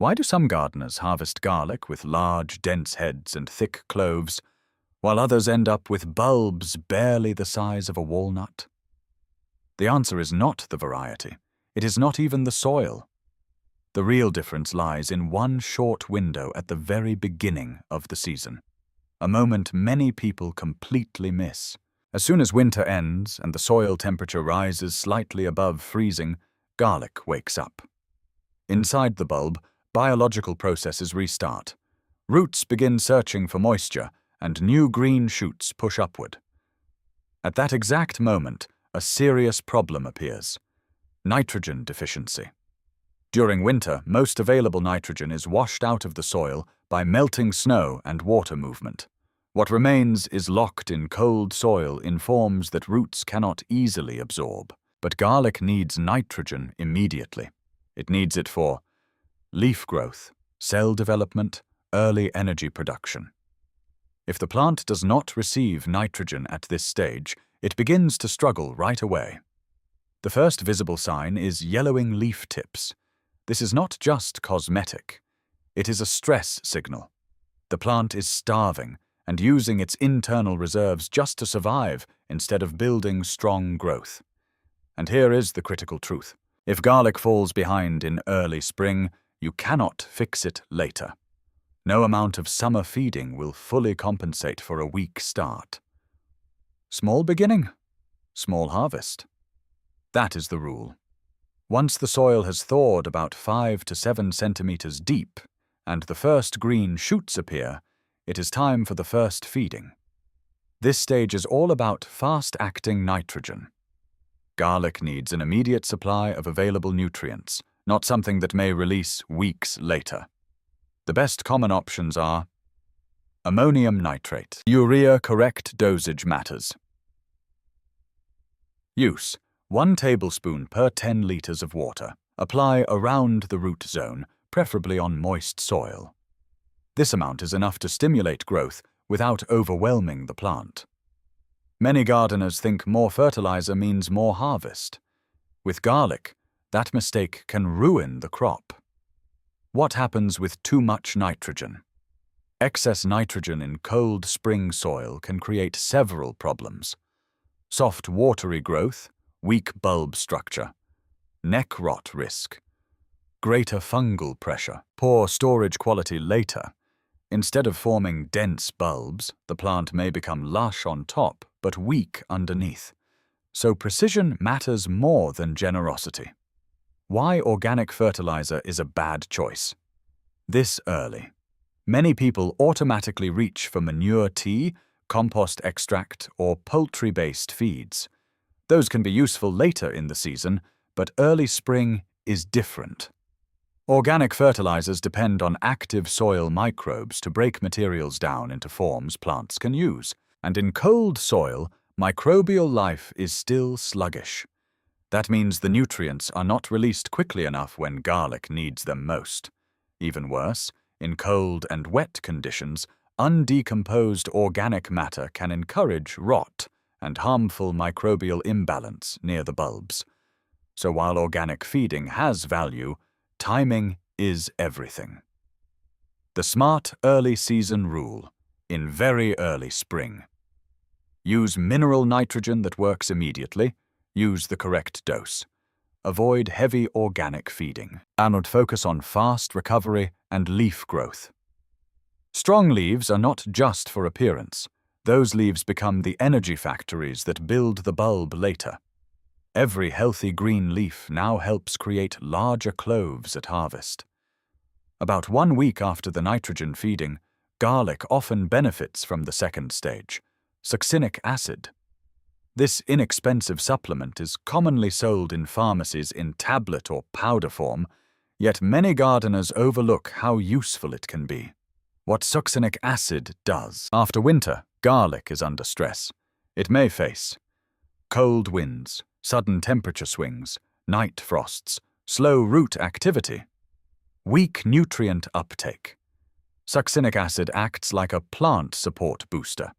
Why do some gardeners harvest garlic with large, dense heads and thick cloves, while others end up with bulbs barely the size of a walnut? The answer is not the variety. It is not even the soil. The real difference lies in one short window at the very beginning of the season, a moment many people completely miss. As soon as winter ends and the soil temperature rises slightly above freezing, garlic wakes up. Inside the bulb, biological processes restart. Roots begin searching for moisture, and new green shoots push upward. At that exact moment, a serious problem appears: nitrogen deficiency. During winter, most available nitrogen is washed out of the soil by melting snow and water movement. What remains is locked in cold soil in forms that roots cannot easily absorb. But garlic needs nitrogen immediately. It needs it for leaf growth, cell development, early energy production. If the plant does not receive nitrogen at this stage, it begins to struggle right away. The first visible sign is yellowing leaf tips. This is not just cosmetic. It is a stress signal. The plant is starving and using its internal reserves just to survive instead of building strong growth. And here is the critical truth. If garlic falls behind in early spring, you cannot fix it later. No amount of summer feeding will fully compensate for a weak start. Small beginning, small harvest. That is the rule. Once the soil has thawed about 5 to 7 centimeters deep and the first green shoots appear, it is time for the first feeding. This stage is all about fast-acting nitrogen. Garlic needs an immediate supply of available nutrients, not something that may release weeks later. The best common options are ammonium nitrate. Urea correct dosage matters. Use: 1 tablespoon per 10 liters of water. Apply around the root zone, preferably on moist soil. This amount is enough to stimulate growth without overwhelming the plant. Many gardeners think more fertilizer means more harvest. With garlic, that mistake can ruin the crop. What happens with too much nitrogen? Excess nitrogen in cold spring soil can create several problems: soft, watery growth, weak bulb structure, neck rot risk, greater fungal pressure, poor storage quality later. Instead of forming dense bulbs, the plant may become lush on top but weak underneath. So precision matters more than generosity. Why organic fertilizer is a bad choice? This early. Many people automatically reach for manure tea, compost extract, or poultry-based feeds. Those can be useful later in the season, but early spring is different. Organic fertilizers depend on active soil microbes to break materials down into forms plants can use. And in cold soil, microbial life is still sluggish. That means the nutrients are not released quickly enough when garlic needs them most. Even worse, in cold and wet conditions, undecomposed organic matter can encourage rot and harmful microbial imbalance near the bulbs. So while organic feeding has value, timing is everything. The smart early season rule: in very early spring. Use mineral nitrogen that works immediately. Use the correct dose. Avoid heavy organic feeding, and focus on fast recovery and leaf growth. Strong leaves are not just for appearance. Those leaves become the energy factories that build the bulb later. Every healthy green leaf now helps create larger cloves at harvest. About 1 week after the nitrogen feeding, garlic often benefits from the second stage: succinic acid. This inexpensive supplement is commonly sold in pharmacies in tablet or powder form, yet many gardeners overlook how useful it can be. What succinic acid does: after winter, garlic is under stress. It may face cold winds, sudden temperature swings, night frosts, slow root activity, weak nutrient uptake. Succinic acid acts like a plant support booster.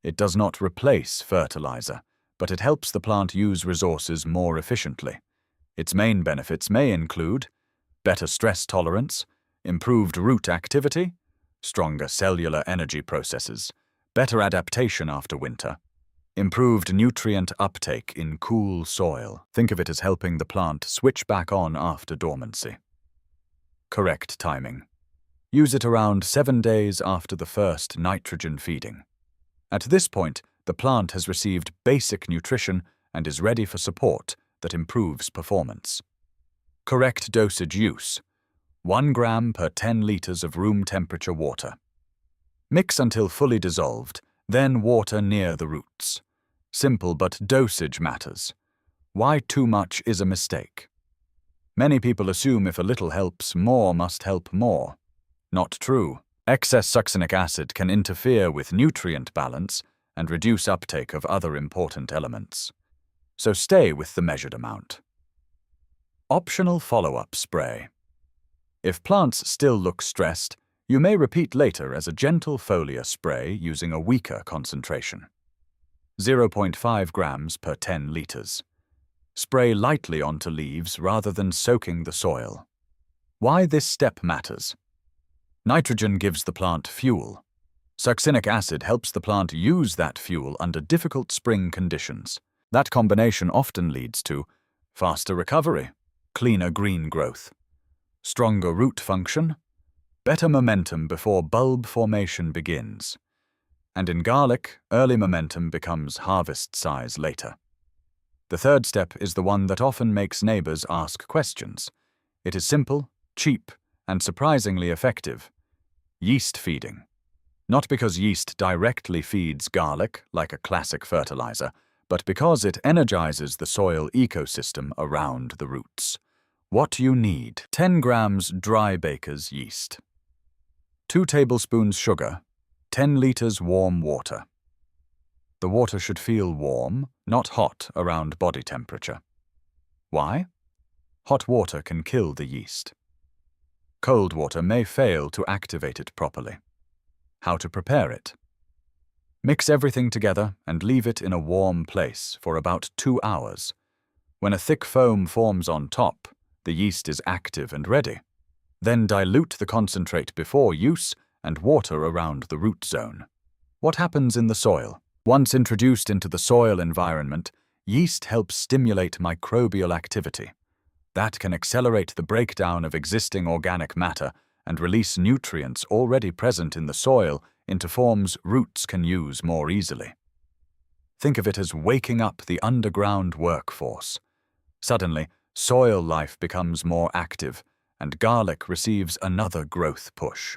It does not replace fertilizer, but it helps the plant use resources more efficiently. Its main benefits may include better stress tolerance. improved root activity, stronger cellular energy processes, better adaptation after winter, improved nutrient uptake in cool soil. Think of it as helping the plant switch back on after dormancy. Correct timing. Use it around 7 days after the first nitrogen feeding. At this point, the plant has received basic nutrition and is ready for support that improves performance. Correct dosage use. 1 gram per 10 liters of room temperature water. Mix until fully dissolved, then water near the roots. Simple, but dosage matters. Why too much is a mistake. Many people assume if a little helps, more must help more. Not true. Excess succinic acid can interfere with nutrient balance and reduce uptake of other important elements. So stay with the measured amount. Optional follow-up spray. If plants still look stressed, you may repeat later as a gentle foliar spray using a weaker concentration. 0.5 grams per 10 liters. Spray lightly onto leaves rather than soaking the soil. Why this step matters. Nitrogen gives the plant fuel. Succinic acid helps the plant use that fuel under difficult spring conditions. That combination often leads to faster recovery, cleaner green growth, stronger root function, better momentum before bulb formation begins. And in garlic, early momentum becomes harvest size later. The third step is the one that often makes neighbors ask questions. It is simple, cheap, and surprisingly effective. Yeast feeding. Not because yeast directly feeds garlic like a classic fertilizer, but because it energizes the soil ecosystem around the roots. What you need: 10 grams dry baker's yeast, 2 tablespoons sugar, 10 liters warm water. The water should feel warm, not hot around body temperature. Why? Hot water can kill the yeast. Cold water may fail to activate it properly. How to prepare it? Mix everything together and leave it in a warm place for about 2 hours. When a thick foam forms on top, the yeast is active and ready. Then dilute the concentrate before use and water around the root zone. What happens in the soil? Once introduced into the soil environment, yeast helps stimulate microbial activity. That can accelerate the breakdown of existing organic matter and release nutrients already present in the soil into forms roots can use more easily. Think of it as waking up the underground workforce. Suddenly, soil life becomes more active, and garlic receives another growth push.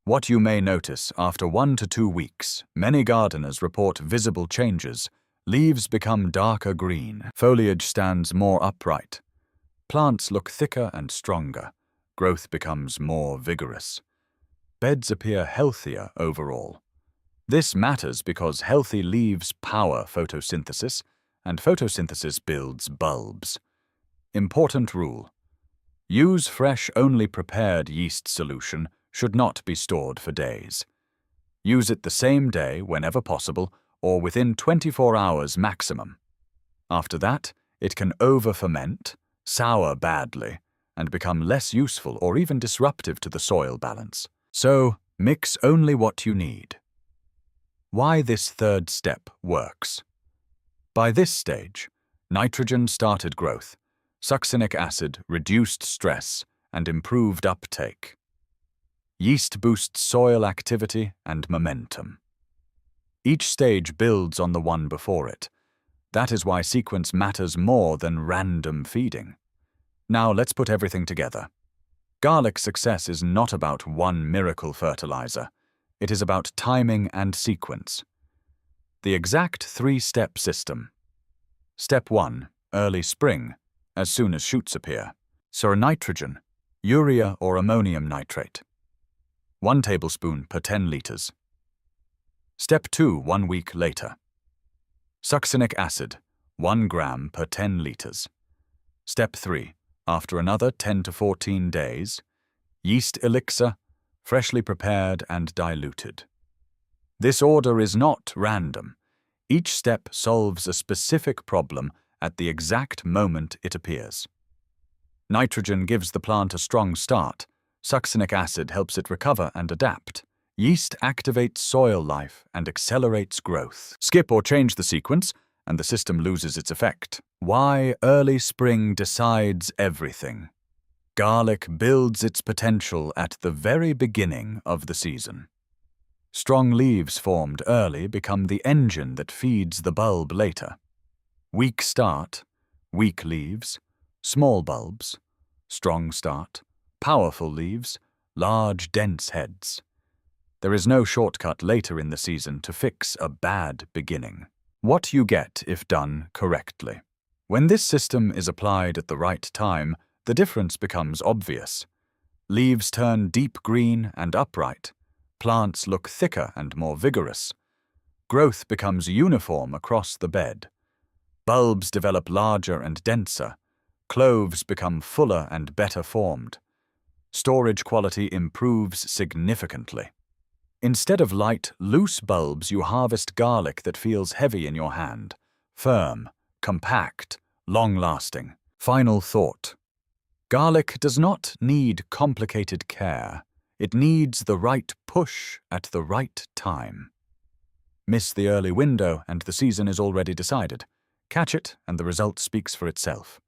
What you may notice after 1 to 2 weeks, many gardeners report visible changes. Leaves become darker green, foliage stands more upright. Plants look thicker and stronger. Growth becomes more vigorous. Beds appear healthier overall. This matters because healthy leaves power photosynthesis, and photosynthesis builds bulbs. Important rule: use fresh, only prepared yeast solution should not be stored for days. Use it the same day whenever possible or within 24 hours maximum. After that, it can over-ferment, sour badly, and become less useful or even disruptive to the soil balance. So, mix only what you need. Why this third step works. By this stage, nitrogen started growth, succinic acid reduced stress and improved uptake. Yeast boosts soil activity and momentum. Each stage builds on the one before it. That is why sequence matters more than random feeding. Now let's put everything together. Garlic success is not about one miracle fertilizer. It is about timing and sequence. The exact 3-step system. Step 1, early spring, as soon as shoots appear. So nitrogen, urea or ammonium nitrate. 1 tablespoon per 10 liters. Step 2, 1 week later. Succinic acid, 1 gram per 10 liters. Step 3, after another 10 to 14 days, yeast elixir, freshly prepared and diluted. This order is not random. Each step solves a specific problem at the exact moment it appears. Nitrogen gives the plant a strong start. Succinic acid helps it recover and adapt. Yeast activates soil life and accelerates growth. Skip or change the sequence, and the system loses its effect. Why early spring decides everything. Garlic builds its potential at the very beginning of the season. Strong leaves formed early become the engine that feeds the bulb later. Weak start, weak leaves, small bulbs, strong start, powerful leaves, large dense heads. There is no shortcut later in the season to fix a bad beginning. What you get if done correctly. When this system is applied at the right time, the difference becomes obvious. Leaves turn deep green and upright. Plants look thicker and more vigorous. Growth becomes uniform across the bed. Bulbs develop larger and denser. Cloves become fuller and better formed. Storage quality improves significantly. Instead of light, loose bulbs, you harvest garlic that feels heavy in your hand. Firm, compact, long-lasting. Final thought. Garlic does not need complicated care. It needs the right push at the right time. Miss the early window and the season is already decided. Catch it and the result speaks for itself.